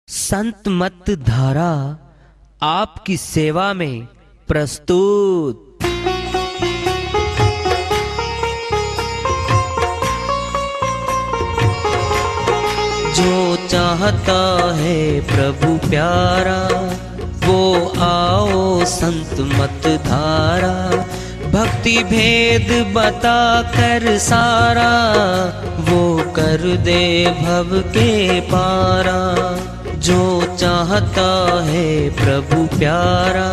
संत मत धारा आपकी सेवा में प्रस्तुत। जो चाहता है प्रभु प्यारा वो आओ संत मत धारा। भक्ति भेद बता कर सारा वो कर दे भव के पारा। जो चाहता है प्रभु प्यारा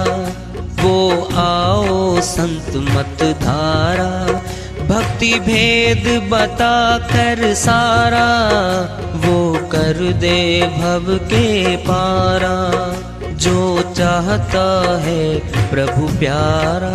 वो आओ संत मत धारा। भक्ति भेद बता कर सारा वो कर दे भव के पारा। जो चाहता है प्रभु प्यारा।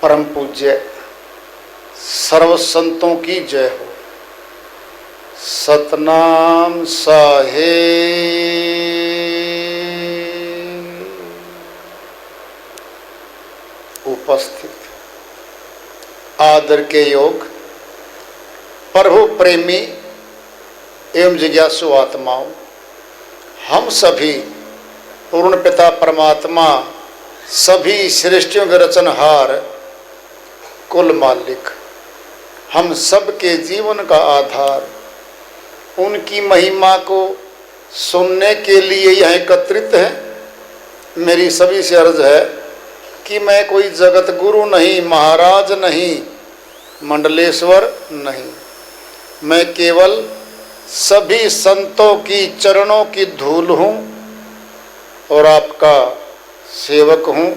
परम पूज्य सर्व संतों की जय हो। सतनाम साहेब। उपस्थित आदर के योग प्रभु प्रेमी एवं जिज्ञासु आत्माओं, हम सभी पूर्ण पिता परमात्मा सभी सृष्टियों के रचनहार कुल मालिक, हम सब के जीवन का आधार, उनकी महिमा को सुनने के लिए यहाँ एकत्रित हैं। मेरी सभी से अर्ज है कि मैं कोई जगत गुरु नहीं, महाराज नहीं, मंडलेश्वर नहीं, मैं केवल सभी संतों की चरणों की धूल हूँ और आपका सेवक हूँ।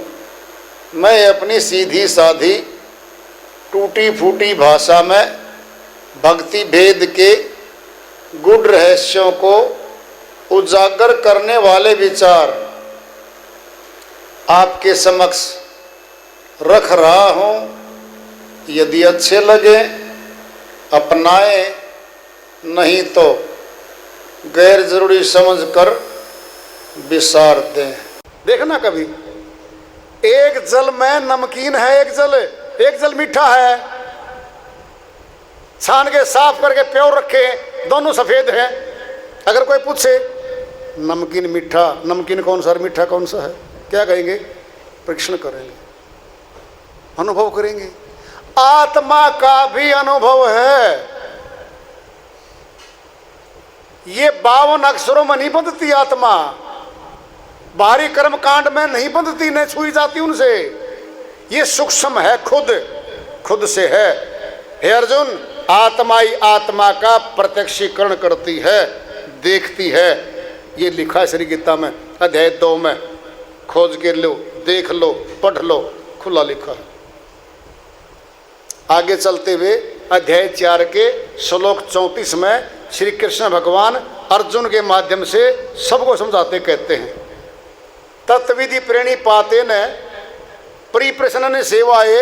मैं अपनी सीधी साधी टूटी फूटी भाषा में भक्ति भेद के गूढ़ रहस्यों को उजागर करने वाले विचार आपके समक्ष रख रहा हूँ। यदि अच्छे लगे अपनाएं, नहीं तो गैर जरूरी समझकर विसार दें। देखना कभी एक जल में नमकीन है, एक जल मीठा है। छान के साफ करके प्योर रखे, दोनों सफेद हैं। अगर कोई पूछे नमकीन मीठा, नमकीन कौन सा, मीठा कौन सा है, क्या कहेंगे? परीक्षण करेंगे, अनुभव करेंगे। आत्मा का भी अनुभव है। ये 52 अक्षरों में नहीं बंधती आत्मा, बाहरी कर्म कांड में नहीं बंधती, नहीं छुई जाती उनसे। ये सूक्ष्म है, खुद से है। हे अर्जुन, आत्मा ही आत्मा का प्रत्यक्षीकरण करती है, देखती है। ये लिखा है श्री गीता में अध्याय 2 में, खोज के लो, देख लो, पढ़ लो, खुला लिखा है। आगे चलते हुए अध्याय 4 के श्लोक 34 में श्री कृष्ण भगवान अर्जुन के माध्यम से सबको समझाते कहते हैं, तत्विधि प्रेणी पाते न परिप्रश्न सेवाए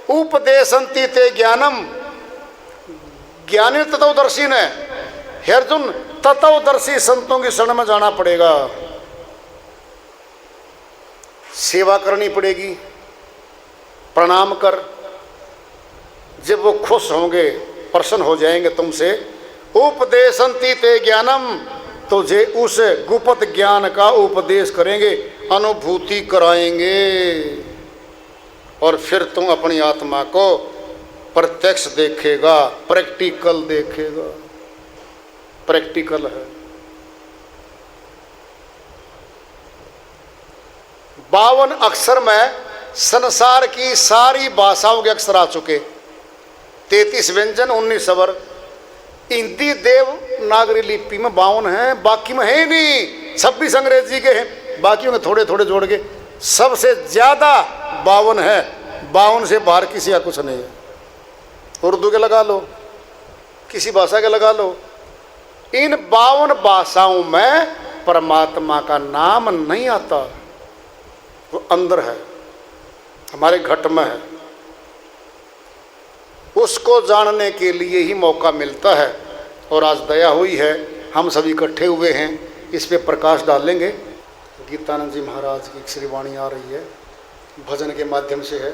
उपदेशंति ते ज्ञानम। ज्ञानी तत्वदर्शी ने, हे अर्जुन, तत्वदर्शी संतों की शरण में जाना पड़ेगा, सेवा करनी पड़ेगी, प्रणाम कर। जब वो खुश होंगे, प्रसन्न हो जाएंगे तुमसे, उपदेशंति ते ज्ञानम, तुझे उस गुप्त ज्ञान का उपदेश करेंगे, अनुभूति कराएंगे। और फिर तुम अपनी आत्मा को प्रत्यक्ष देखेगा, प्रैक्टिकल देखेगा। प्रैक्टिकल है। 52 अक्षर में संसार की सारी भाषाओं के अक्षर आ चुके, 33 व्यंजन, 19 स्वर। हिंदी देवनागरी लिपि में 52 हैं, बाकी में है नहीं। 26 अंग्रेजी के हैं, बाकी में थोड़े थोड़े जोड़ के सबसे ज्यादा 52 है। 52 से बाहर किसी का कुछ नहीं है। उर्दू के लगा लो, किसी भाषा के लगा लो, इन 52 भाषाओं में परमात्मा का नाम नहीं आता। वो अंदर है, हमारे घट में है। उसको जानने के लिए ही मौका मिलता है। और आज दया हुई है, हम सभी इकट्ठे हुए हैं, इस पे प्रकाश डालेंगे। गीतानंद जी महाराज की श्रीवाणी आ रही है, भजन के माध्यम से है,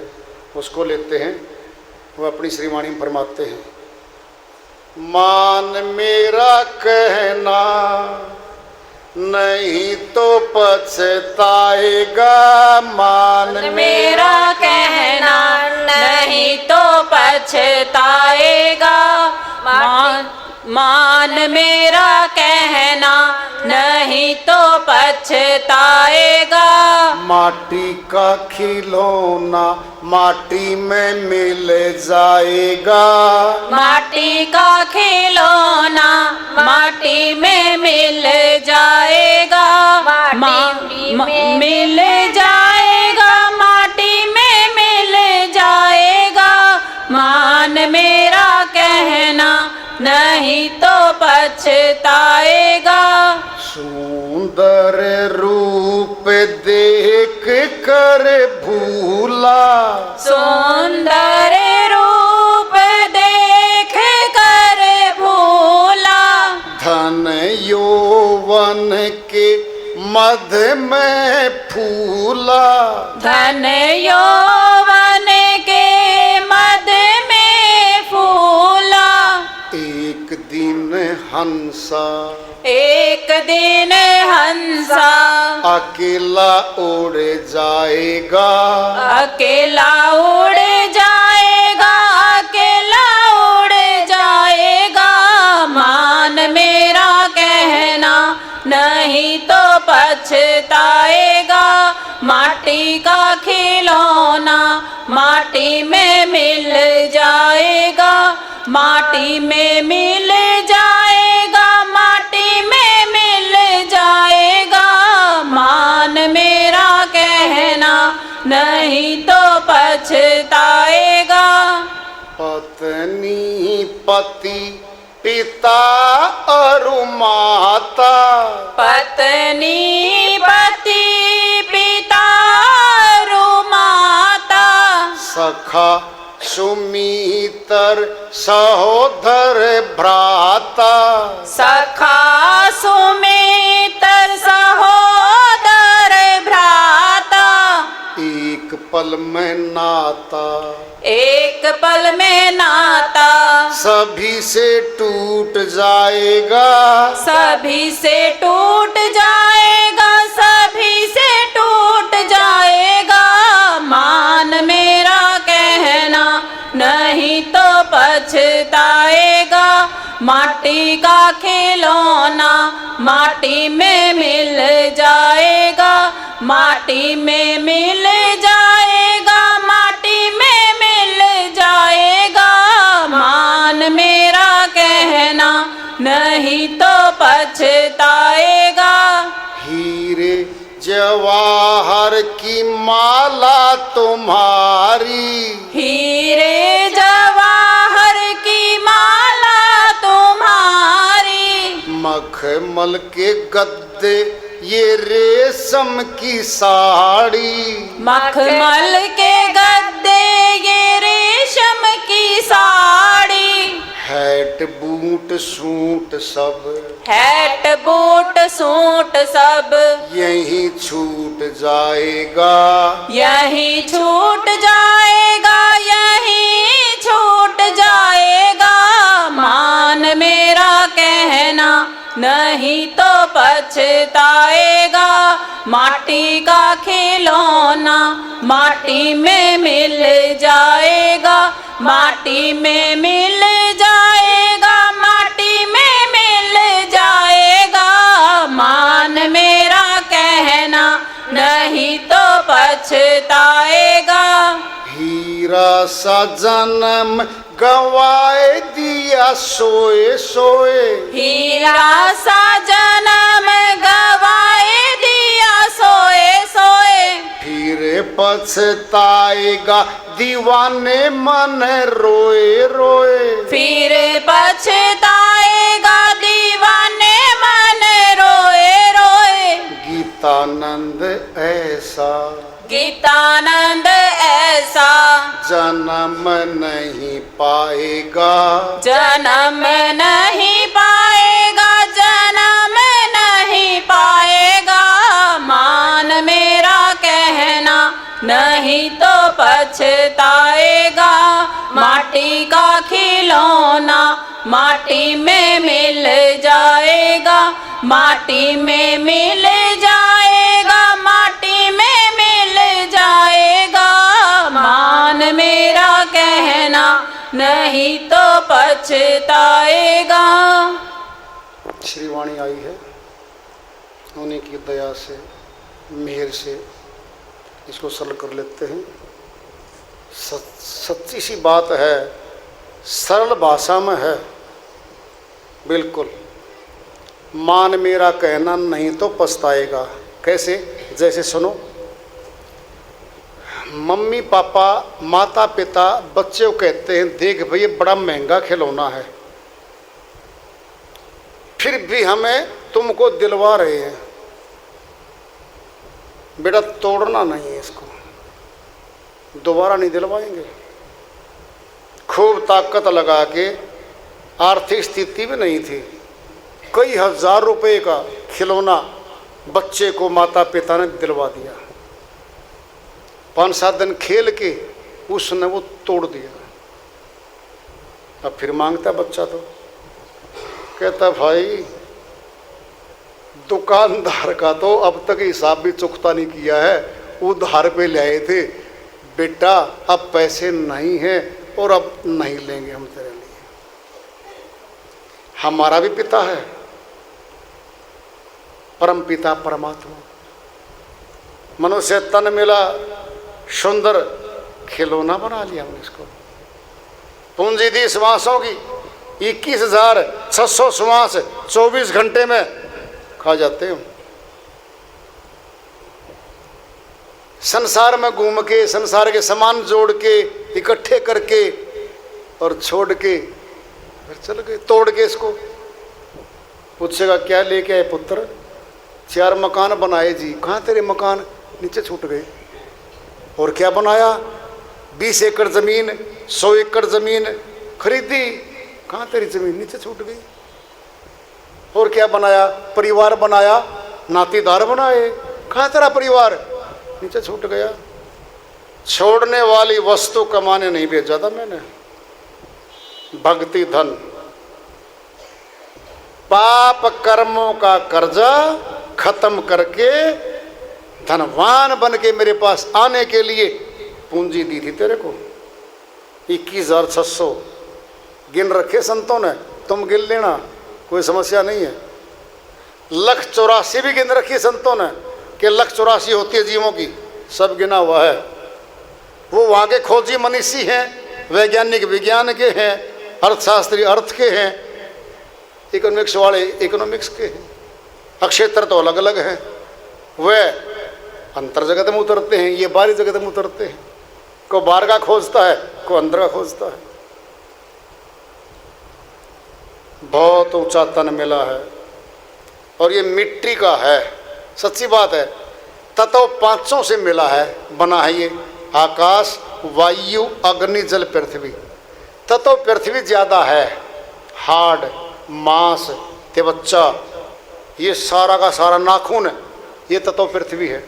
उसको लेते हैं। वो अपनी श्रीवाणी में फरमाते हैं, मान मेरा कहना नहीं तो पछताएगा, मान मेरा कहना नहीं तो पछताएगा, मान मेरा कहना नहीं तो पछताएगा। माटी का खिलौना माटी में मिल जाएगा, माटी का खिलौना माटी में मिल जाएगा, मिल जाएगा, माटी में मिल जाएगा। मान मेरा कहना नहीं तो पछताएगा। सुंदर रूप देख कर भूला, सुंदर रूप देख कर भूला, धन यौवन के मध में फूला, धन यौवन के मद में फूला। एक दिन हंसा, एक दिन हंसा अकेला उड़ जाएगा, अकेला उड़ जाएगा, अकेला उड़ जाएगा। मान मेरा कहना नहीं तो पछताएगा। माटी का खिलौना माटी में मिल जाएगा, माटी में मिल जाएगा, माटी में मिल जाएगा। मान मेरा कहना नहीं तो पछताएगा। पत्नी पति पिता और माता, पत्नी पति पिता और माता, सखा सुमित्र सहोदर भ्राता, सखा सुमित्र सहोदर भ्राता। एक पल में नाता, एक पल में नाता सभी से टूट जाएगा, सभी से टूट जाएगा, सभी से टूट जाएगा। मान मेरा कहना नहीं तो पछताएगा। माटी का खिलौना माटी में मिल जाएगा, माटी में मिल जाएगा, माटी में मिल जाएगा। मान मेरा कहना नहीं तो पछताएगा। हीरे जवाहर की माला तुम्हारी, हीरे जवाहर की माला तुम्हारी, मखमल के गद्दे ये रेशम की साड़ी, मखमल के गद्दे ये रेशम की साड़ी, हैट बूट सूट सब, हैट बूट सूट सब, यही छूट जाएगा, यही छूट जाएगा, यही छूट जाएगा। मान मेरा कहना नहीं तो पछताएगा। माटी का खिलौना माटी में मिल जाएगा, माटी में मिल जाएगा, माटी में मिल जाएगा। मान मेरा कहना नहीं तो पछताएगा। हीरा सा जन्म गवाए दिया सोए सोए, हीरा सा जन्म गवाए दिया सोए सोए, फिर पछताएगा दीवाने मन रोए रोए, फिर पछताएगा दीवाने जन्म नहीं पाएगा, जन्म नहीं पाएगा, जन्म नहीं पाएगा। मान मेरा कहना नहीं तो पछताएगा। माटी का खिलौना माटी में मिल जाएगा, माटी में मिल जाएगा, माटी में मिल जाएगा। मान मेरा कहना नहीं तो पछताएगा। श्रीवाणी आई है, उन्हीं की दया से मेहर से इसको सरल कर लेते हैं। सच्ची सी बात है, सरल भाषा में है बिल्कुल। मान मेरा कहना नहीं तो पछताएगा। कैसे? जैसे सुनो, मम्मी पापा माता पिता बच्चे को कहते हैं देख भाई ये बड़ा महंगा खिलौना है, फिर भी हमें तुमको दिलवा रहे हैं, बेटा तोड़ना नहीं है इसको, दोबारा नहीं दिलवाएंगे। खूब ताकत लगा के, आर्थिक स्थिति भी नहीं थी, कई हजार रुपए का खिलौना बच्चे को माता पिता ने दिलवा दिया। 5-7 दिन खेल के उसने वो तोड़ दिया। अब फिर मांगता बच्चा, तो कहता भाई दुकानदार का तो अब तक हिसाब भी चुकता नहीं किया है, उधार पे ले आए थे, बेटा अब पैसे नहीं हैं और अब नहीं लेंगे हम तेरे लिए। हमारा भी पिता है, परम पिता परमात्मा। मनुष्य तन मिला, सुंदर खिलौना बना लिया हमने इसको। पूंजी दी श्वासों की, 21,600 श्वास 24 घंटे में खा जाते हैं। संसार में घूम के, संसार के सामान जोड़ के, इकट्ठे करके और छोड़ के फिर चल गए, तोड़ के इसको। पूछेगा क्या लेके आए पुत्र? 4 मकान बनाए जी। कहाँ तेरे मकान? नीचे छूट गए। और क्या बनाया? 20 एकड़ जमीन, 100 एकड़ जमीन खरीदी। कहाँ तेरी जमीन? नीचे छूट गई। और क्या बनाया? परिवार बनाया, नातेदार बनाए। कहाँ तेरा परिवार? नीचे छूट गया। छोड़ने वाली वस्तु कमाने नहीं भेजा था मैंने। भक्ति धन, पाप कर्मों का कर्जा खत्म करके धनवान बन के मेरे पास आने के लिए पूंजी दी थी तेरे को। 21,600 गिन रखे संतों ने, तुम गिन लेना, कोई समस्या नहीं है। 184 भी गिन रखी संतों ने कि 184 होती है जीवों की, सब गिना हुआ है। वो वहाँ के खोजी मनीषी हैं, वैज्ञानिक विज्ञान के हैं, अर्थशास्त्री अर्थ के हैं, इकोनॉमिक्स वाले इकोनॉमिक्स के हैं। अक्षेत्र तो अलग अलग हैं, वे अंतर जगत में उतरते हैं, ये बाहरी जगत में उतरते हैं। को बाहर का खोजता है, को अंदर का खोजता है। बहुत ऊंचा तन मिला है और ये मिट्टी का है, सच्ची बात है। तत्व 500 से मिला है, बना है ये। आकाश, वायु, अग्नि, जल, पृथ्वी। तत्व पृथ्वी ज़्यादा है, हार्ड, मांस, त्वचा, ये सारा का सारा नाखून, ये तत्व पृथ्वी है।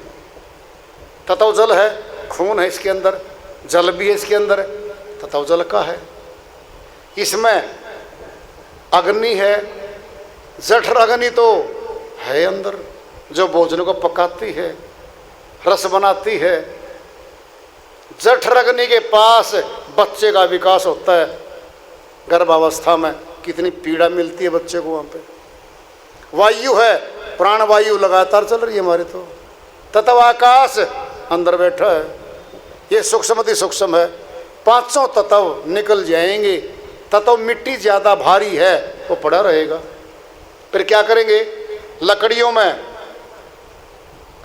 तत्व जल है, खून है इसके अंदर, जल भी है इसके अंदर, तत्व जल का है। इसमें अग्नि है, जठर अग्नि तो है अंदर, जो भोजन को पकाती है, रस बनाती है। जठर अग्नि के पास बच्चे का विकास होता है। गर्भावस्था में कितनी पीड़ा मिलती है बच्चे को वहाँ पे। वायु है, प्राण वायु लगातार चल रही है हमारे। तो तत्व आकाश अंदर बैठा है, ये सूक्ष्म अति सूक्ष्म है। 500 तत्व निकल जाएंगे। तत्व मिट्टी ज़्यादा भारी है, वो पड़ा रहेगा। फिर क्या करेंगे? लकड़ियों में,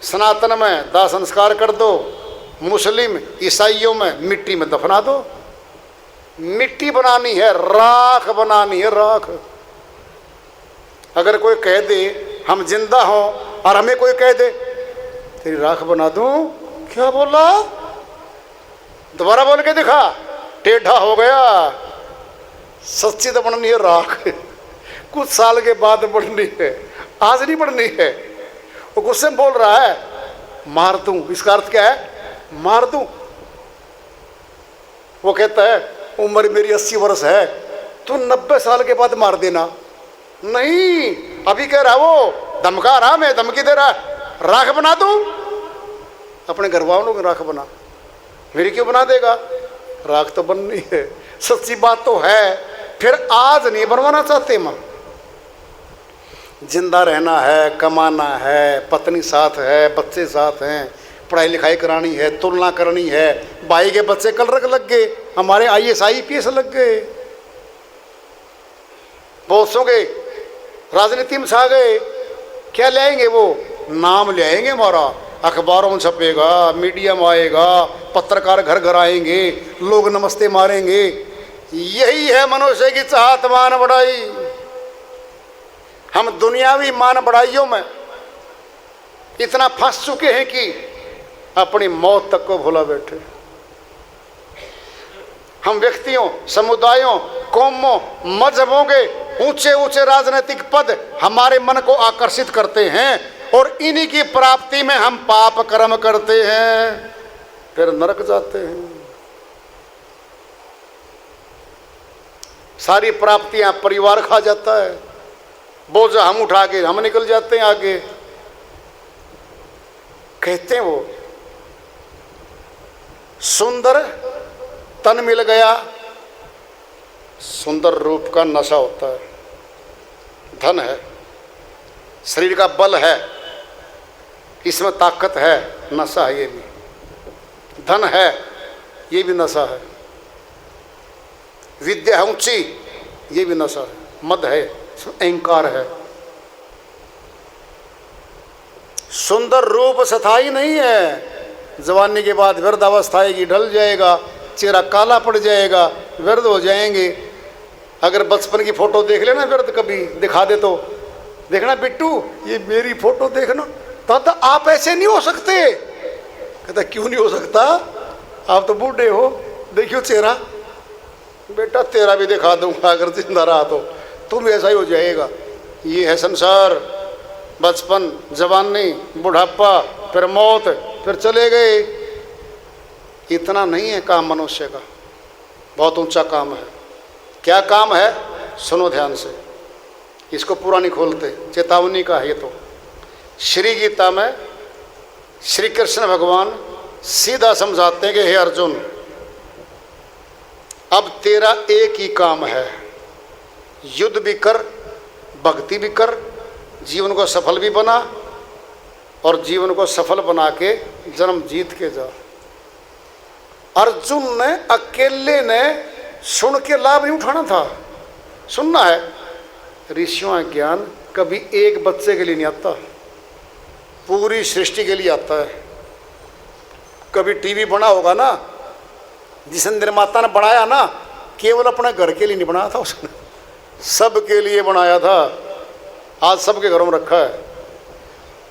सनातन में दाह संस्कार कर दो, मुस्लिम ईसाइयों में मिट्टी में दफना दो। मिट्टी बनानी है, राख बनानी है, राख। अगर कोई कह दे हम जिंदा हों और हमें कोई कह दे तेरी राख बना दूं, क्या बोला? दोबारा बोल के दिखा। टेढ़ा हो गया। सच्ची तो बननी है राख, कुछ साल के बाद बननी है, आज नहीं बननी है। वो गुस्से में बोल रहा है मार दूं, इसका अर्थ क्या है? मार दूं। वो कहता है उम्र मेरी 80 वर्ष है, तू 90 साल के बाद मार देना। नहीं, अभी कह रहा वो, धमका रहा, मैं धमकी दे रहा, राख बना दूं। अपने घर वालों की राख बना, मेरी क्यों बना देगा? राख तो बननी है, सच्ची बात तो है। फिर आज नहीं बनवाना चाहते मां, जिंदा रहना है, कमाना है, पत्नी साथ है, बच्चे साथ हैं, पढ़ाई लिखाई करानी है, तुलना करनी है। भाई के बच्चे कलरक लग गए, हमारे IAS IPS लग गए, बहुत के राजनीति में छा गए। क्या ले आएंगे वो? नाम ले आएंगे हमारा, अखबारों में छपेगा, मीडिया में आएगा, पत्रकार घर घर आएंगे, लोग नमस्ते मारेंगे। यही है मनुष्य की चाहत, मान बढ़ाई। हम दुनियावी मान बढ़ाइयों में इतना फंस चुके हैं कि अपनी मौत तक को भुला बैठे। हम व्यक्तियों, समुदायों, कौमों, मजहबों के ऊंचे ऊंचे राजनीतिक पद हमारे मन को आकर्षित करते हैं और इन्हीं की प्राप्ति में हम पाप कर्म करते हैं, फिर नरक जाते हैं। सारी प्राप्तियां परिवार खा जाता है, बोझ हम उठा के हम निकल जाते हैं आगे। कहते हैं वो सुंदर तन मिल गया, सुंदर रूप का नशा होता है। धन है, शरीर का बल है, इसमें ताकत है, नशा है ये भी। धन है, ये भी नशा है। विद्या है ऊंची, ये भी नशा है। मद है, इसमें अहंकार है। सुंदर रूप स्थायी नहीं है, जवानी के बाद वृद्धावस्था आएगी, ढल जाएगा, चेहरा काला पड़ जाएगा, वृद्ध हो जाएंगे। अगर बचपन की फोटो देख लेना वृद्ध, कभी दिखा दे तो देखना बिट्टू ये मेरी फोटो देखना, दादा आप ऐसे नहीं हो सकते। कहता क्यों नहीं हो सकता, आप तो बूढ़े हो, देखियो चेहरा। बेटा तेरा भी दिखा दूंगा, अगर जिंदा रहा तो तुम ऐसा ही हो जाएगा। ये है संसार, बचपन, जवानी, बुढ़ापा, फिर मौत, फिर चले गए। इतना नहीं है काम मनुष्य का, बहुत ऊंचा काम है। क्या काम है? सुनो ध्यान से, इसको पूरा नहीं खोलते, चेतावनी का है ये तो। श्री गीता में श्री कृष्ण भगवान सीधा समझाते हैं कि हे अर्जुन, अब तेरा एक ही काम है, युद्ध भी कर, भक्ति भी कर, जीवन को सफल भी बना और जीवन को सफल बना के जन्म जीत के जा। अर्जुन ने अकेले ने सुन के लाभ नहीं उठाना था, सुनना है। ऋषियों का ज्ञान कभी एक बच्चे के लिए नहीं आता, पूरी सृष्टि के लिए आता है। कभी टीवी बना होगा ना, जिस निर्माता ने बनाया ना, केवल अपने घर के लिए नहीं बनाया था उसने, सबके लिए बनाया था। आज सबके घरों में रखा है।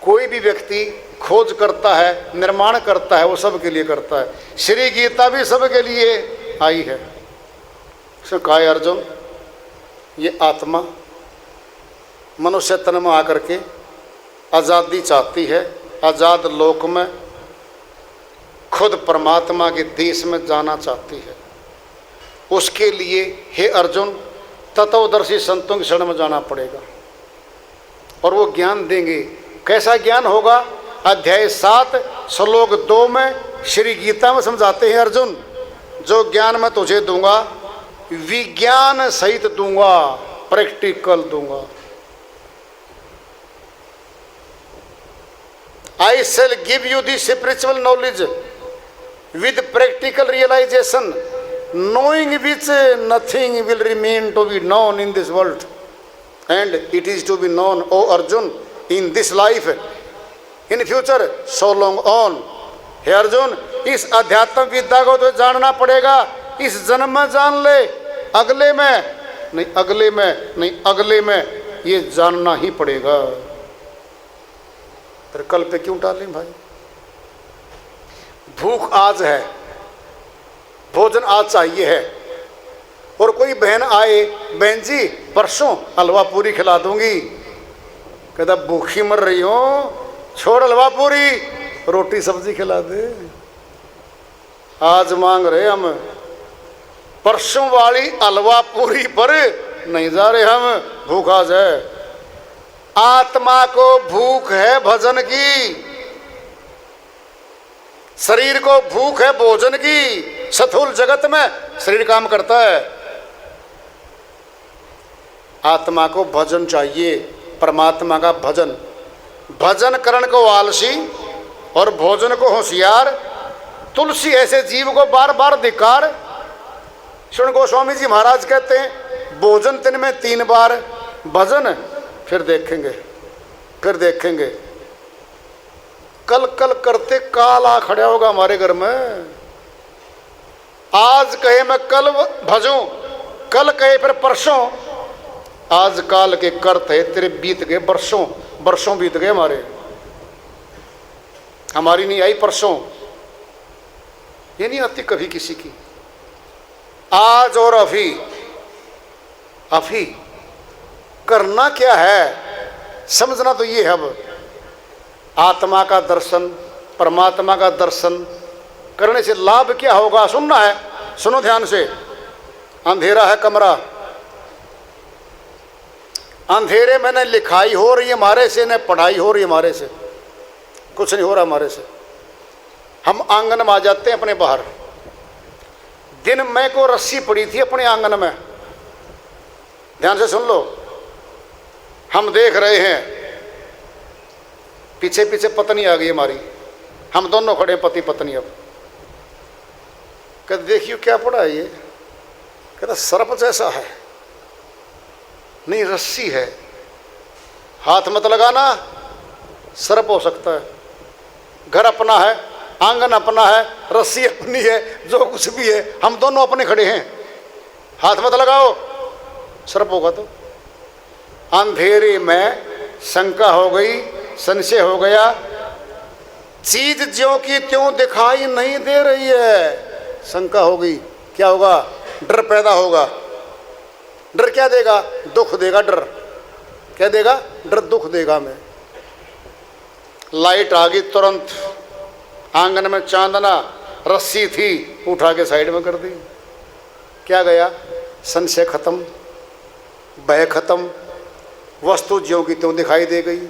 कोई भी व्यक्ति खोज करता है, निर्माण करता है, वो सबके लिए करता है। श्री गीता भी सबके लिए आई है। उसने कहा है अर्जुन, ये आत्मा मनुष्य तन में आकर के आज़ादी चाहती है, आज़ाद लोक में खुद परमात्मा के देश में जाना चाहती है। उसके लिए हे अर्जुन तत्वदर्शी संतों की शरण में जाना पड़ेगा और वो ज्ञान देंगे। कैसा ज्ञान होगा? अध्याय 7 श्लोक 2 में श्री गीता में समझाते हैं अर्जुन, जो ज्ञान मैं तुझे दूंगा विज्ञान सहित दूंगा, प्रैक्टिकल दूंगा। I shall give you the spiritual knowledge with practical realization, knowing which nothing will remain to be known in this world, and it is to be known, O Arjun, in this life, in future, so long on. हे अर्जुन, इस अध्यात्म विद्या को तो जानना पड़ेगा। इस जन्म में जान ले, अगले में नहीं, अगले में नहीं, अगले में ये जानना ही पड़ेगा। फिर कल पे क्यों टालें भाई? भूख आज है, भोजन आज चाहिए है। और कोई बहन आए, बहन जी परसों हलवा पूरी खिला दूंगी, कहता भूखी मर रही हो, छोड़ हलवा पूरी, रोटी सब्जी खिला दे। आज मांग रहे हम, परसों वाली हलवा पूरी पर नहीं जा रहे हम, भूख आज है। आत्मा को भूख है भजन की, शरीर को भूख है भोजन की। स्थूल जगत में शरीर काम करता है, आत्मा को भजन चाहिए, परमात्मा का भजन। भजन करण को आलसी और भोजन को होशियार, तुलसी ऐसे जीव को बार बार धिक्कार। श्री गोस्वामी जी महाराज कहते हैं भोजन दिन में 3 बार, भजन फिर देखेंगे, फिर देखेंगे। कल कल करते काल आ खड़ा होगा हमारे घर में। आज कहे मैं कल भजूं, कल कहे फिर परसों। आज काल के करते तेरे बीत गए वर्षों, वर्षों बीत गए हमारे, हमारी नहीं आई परसों, ये नहीं आती कभी किसी की। आज और अभी, अभी करना क्या है समझना तो ये है। अब आत्मा का दर्शन, परमात्मा का दर्शन करने से लाभ क्या होगा सुनना है, सुनो ध्यान से। अंधेरा है कमरा, अंधेरे में न लिखाई हो रही है हमारे से, न पढ़ाई हो रही है हमारे से, कुछ नहीं हो रहा हमारे से। हम आंगन में आ जाते हैं अपने बाहर। दिन में को रस्सी पड़ी थी अपने आंगन में, ध्यान से सुन लो। हम देख रहे हैं पीछे पीछे पत्नी आ गई हमारी, हम दोनों खड़े पति पत्नी। अब कहते देखियो क्या पड़ा है ये, कहता सर्प जैसा है, नहीं रस्सी है, हाथ मत लगाना, सर्प हो सकता है। घर अपना है, आंगन अपना है, रस्सी अपनी है, जो कुछ भी है हम दोनों अपने खड़े हैं, हाथ मत लगाओ, सर्प होगा। तो अंधेरे में शंका हो गई, संशय हो गया, चीज ज्यों की त्यों दिखाई नहीं दे रही है, शंका हो गई। क्या होगा? डर पैदा होगा। डर क्या देगा? दुख देगा। डर क्या देगा? डर दुख देगा। मैं लाइट आ गई तुरंत, आंगन में चांदना, रस्सी थी, उठा के साइड में कर दी। क्या गया? संशय खत्म, भय खत्म, वस्तु ज्यों की त्यों दिखाई दे गई।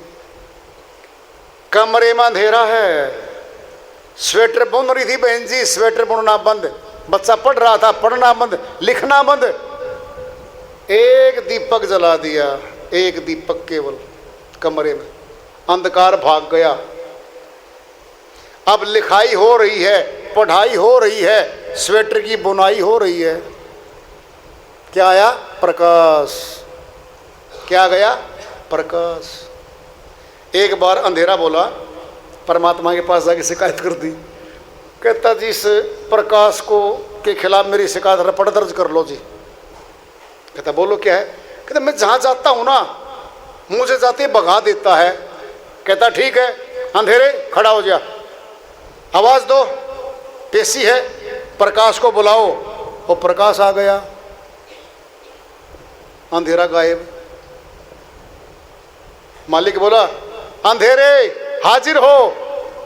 कमरे में अंधेरा है, स्वेटर बुन रही थी बहन जी, स्वेटर बुनना बंद, बच्चा पढ़ रहा था, पढ़ना बंद, लिखना बंद। एक दीपक जला दिया, एक दीपक केवल कमरे में, अंधकार भाग गया। अब लिखाई हो रही है, पढ़ाई हो रही है, स्वेटर की बुनाई हो रही है। क्या आया? प्रकाश। क्या गया? प्रकाश। एक बार अंधेरा बोला, परमात्मा के पास जाके शिकायत कर दी। कहता जी इस प्रकाश को के खिलाफ मेरी शिकायत रपट दर्ज कर लो जी। कहता बोलो क्या है? कहता मैं जहाँ जाता हूँ ना, मुझे जाते भगा देता है। कहता ठीक है, अंधेरे खड़ा हो जा, आवाज़ दो, पेशी है, प्रकाश को बुलाओ। वो प्रकाश आ गया, अंधेरा गायब। मालिक बोला अंधेरे हाजिर हो।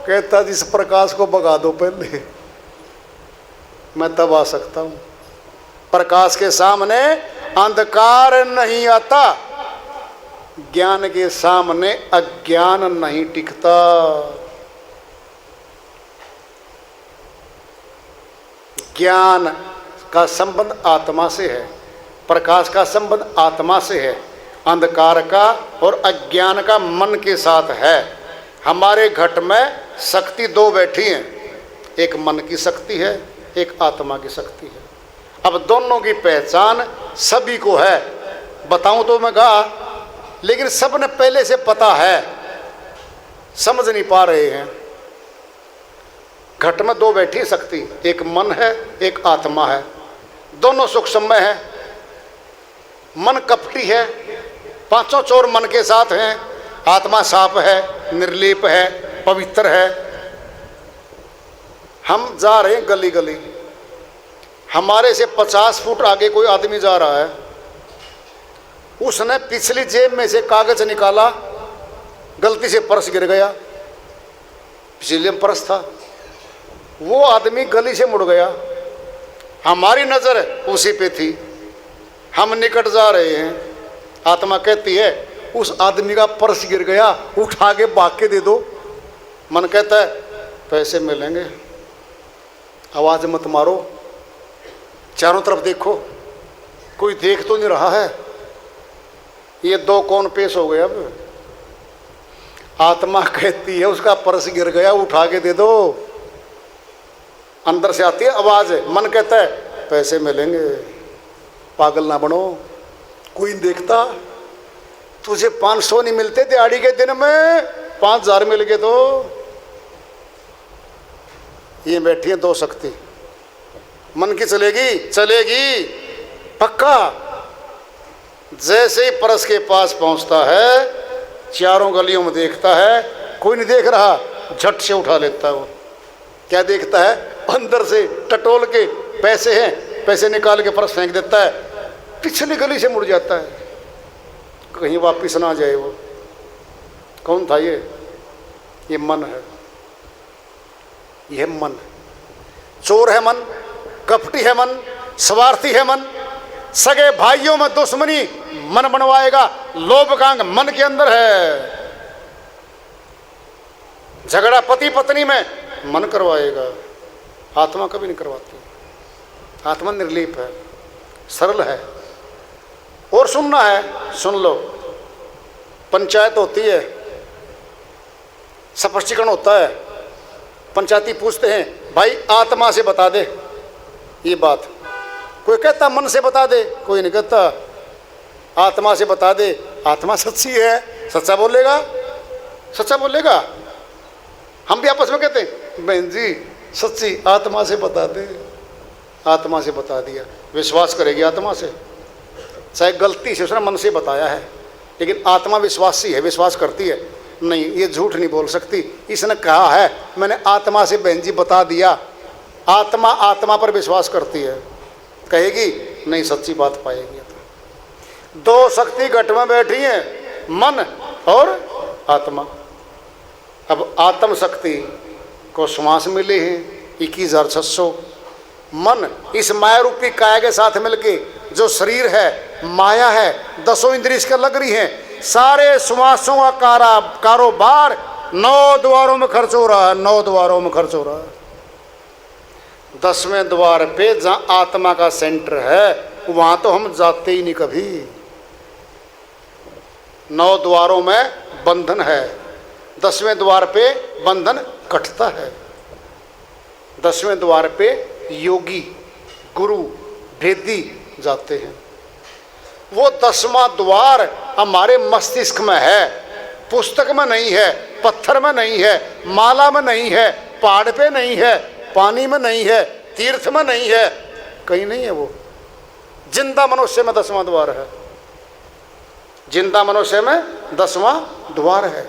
कहता जिस प्रकाश को भगा दो पहले, मैं तब आ सकता हूं। प्रकाश के सामने अंधकार नहीं आता, ज्ञान के सामने अज्ञान नहीं टिकता। ज्ञान का संबंध आत्मा से है, प्रकाश का संबंध आत्मा से है, अंधकार का और अज्ञान का मन के साथ है। हमारे घट में शक्ति दो बैठी हैं, एक मन की शक्ति है, एक आत्मा की शक्ति है। अब दोनों की पहचान सभी को है। बताऊं तो मैं गा, लेकिन सब ने पहले से पता है, समझ नहीं पा रहे हैं। घट में दो बैठी शक्ति, एक मन है, एक आत्मा है। दोनों सुखसमय है। मन कपटी है, पांचों चोर मन के साथ हैं। आत्मा साफ है, निर्लेप है, पवित्र है। हम जा रहे हैं गली गली, हमारे से 50 फुट आगे कोई आदमी जा रहा है, उसने पिछली जेब में से कागज निकाला, गलती से पर्स गिर गया, पिछले में पर्स था, वो आदमी गली से मुड़ गया, हमारी नज़र उसी पे थी, हम निकट जा रहे हैं, आत्मा कहती है उस आदमी का पर्स गिर गया, उठा के भाग के दे दो। मन कहता है पैसे मिलेंगे, आवाज़ मत मारो, चारों तरफ देखो, कोई देख तो नहीं रहा है, ये दो कौन पेश हो गए। अब आत्मा कहती है उसका पर्स गिर गया, उठा के दे दो। अंदर से आती है आवाज़, मन कहता है पैसे मिलेंगे, पागल ना बनो, कोई देखता, तुझे 500 नहीं मिलते दिहाड़ी के दिन में, 5000 मिल गए तो। ये बैठी है दो शक्ति, मन की चलेगी चलेगी पक्का। जैसे ही परस के पास पहुंचता है, चारों गलियों में देखता है, कोई नहीं देख रहा, झट से उठा लेता है। वो क्या देखता है, अंदर से टटोल के पैसे हैं, पैसे निकाल के परस फेंक देता है, पिछली गली से मुड़ जाता है, कहीं वापिस ना जाए। वो कौन था ये मन है, यह मन। चोर है मन, कपटी है मन, स्वार्थी है मन, सगे भाइयों में दुश्मनी मन बनवाएगा, लोभ कांग मन के अंदर है, झगड़ा पति पत्नी में मन करवाएगा, आत्मा कभी नहीं करवाती। आत्मा निर्लीप है, सरल है। और सुनना है, सुन लो, पंचायत होती है, स्पष्टीकरण होता है, पंचायती पूछते हैं भाई आत्मा से बता दे ये बात, कोई कहता मन से बता दे, कोई नहीं कहता आत्मा से बता दे। आत्मा सच्ची है, सच्चा बोलेगा, सच्चा बोलेगा। हम भी आपस में कहते हैं बहन जी सच्ची आत्मा से बता दे, आत्मा से बता दिया, विश्वास करेगी आत्मा से, चाहे गलती से उसने मन से बताया है, लेकिन आत्मा विश्वासी है, विश्वास करती है, नहीं ये झूठ नहीं बोल सकती, इसने कहा है मैंने आत्मा से बहन जी बता दिया। आत्मा आत्मा पर विश्वास करती है, कहेगी नहीं सच्ची बात पाएगी। दो शक्ति घट में बैठी हैं, मन और आत्मा। अब आत्म शक्ति को श्वास मिले हैं 21,600, मन इस माया रूपी काया के साथ मिलके जो शरीर है, माया है, 10 इंद्रिय इसके लग रही हैं, सारे श्वासों का कारोबार 9 द्वारों में खर्च हो रहा है, 9 द्वारों में खर्च हो रहा है। 10वें द्वार पे जहाँ आत्मा का सेंटर है, वहाँ तो हम जाते ही नहीं कभी। 9 द्वारों में बंधन है, 10वें द्वार पे बंधन कटता है। 10वें द्वार पे योगी गुरु भेदी जाते हैं। वो 10वां द्वार हमारे मस्तिष्क में है, पुस्तक में नहीं है, पत्थर में नहीं है, माला में नहीं है, पहाड़ पे नहीं है, पानी में नहीं है, तीर्थ में नहीं है, कहीं नहीं है। वो जिंदा मनुष्य में 10वां द्वार है, जिंदा मनुष्य में 10वां द्वार है।